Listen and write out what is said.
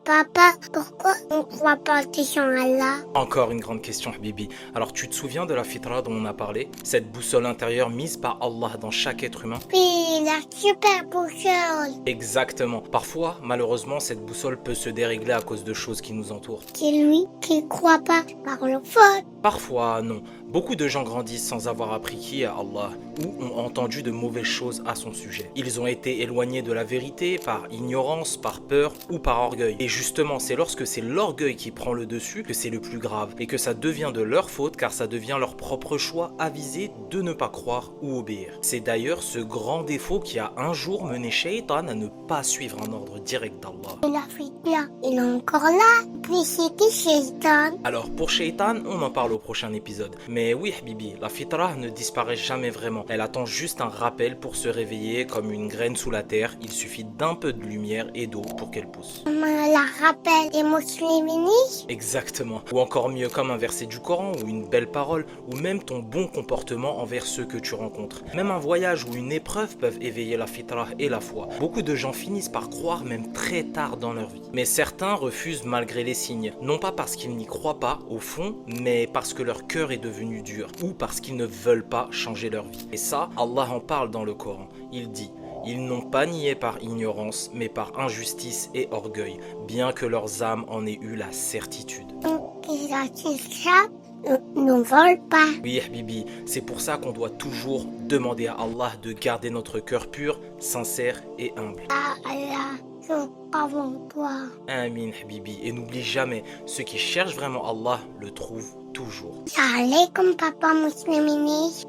Papa, pourquoi on ne croit pas en Allah? Encore une grande question, Habibi. Alors, tu te souviens de la fitra dont on a parlé? Cette boussole intérieure mise par Allah dans chaque être humain? Oui, la super boussole. Exactement. Parfois, malheureusement, cette boussole peut se dérégler à cause de choses qui nous entourent. C'est lui qui ne croit pas par le faute. Parfois, non. Beaucoup de gens grandissent sans avoir appris qui est Allah ou ont entendu de mauvaises choses à son sujet. Ils ont été éloignés de la vérité par ignorance, par peur ou par orgueil. Et justement, c'est lorsque c'est l'orgueil qui prend le dessus que c'est le plus grave et que ça devient de leur faute car ça devient leur propre choix avisé de ne pas croire ou obéir. C'est d'ailleurs ce grand défaut qui a un jour mené Shaitan à ne pas suivre un ordre direct d'Allah. Et la fitna, il est encore là. Puis c'est qui Shaitan? Alors pour Shaitan, on en parle au prochain épisode. Mais oui Habibi, la fitra ne disparaît jamais vraiment. Elle attend juste un rappel pour se réveiller comme une graine sous la terre. Il suffit d'un peu de lumière et d'eau pour qu'elle pousse. On la rappelle des musulmans. Exactement. Ou encore mieux comme un verset du Coran ou une belle parole ou même ton bon comportement envers ceux que tu rencontres. Même un voyage ou une épreuve peuvent éveiller la fitra et la foi. Beaucoup de gens finissent par croire même très tard dans leur vie. Mais certains refusent malgré les signes. Non pas parce qu'ils n'y croient pas au fond, mais parce que leur cœur est devenu dur ou parce qu'ils ne veulent pas changer leur vie. Et ça, Allah en parle dans le Coran. Il dit: ils n'ont pas nié par ignorance, mais par injustice et orgueil, bien que leurs âmes en aient eu la certitude. Et la fitna ne vole pas. Oui, Habibi, c'est pour ça qu'on doit toujours demander à Allah de garder notre cœur pur, sincère et humble. Ah Allah, je crois en toi. Amin, Habibi. Et n'oublie jamais, ceux qui cherchent vraiment Allah le trouvent toujours. Salam, papa musulmani.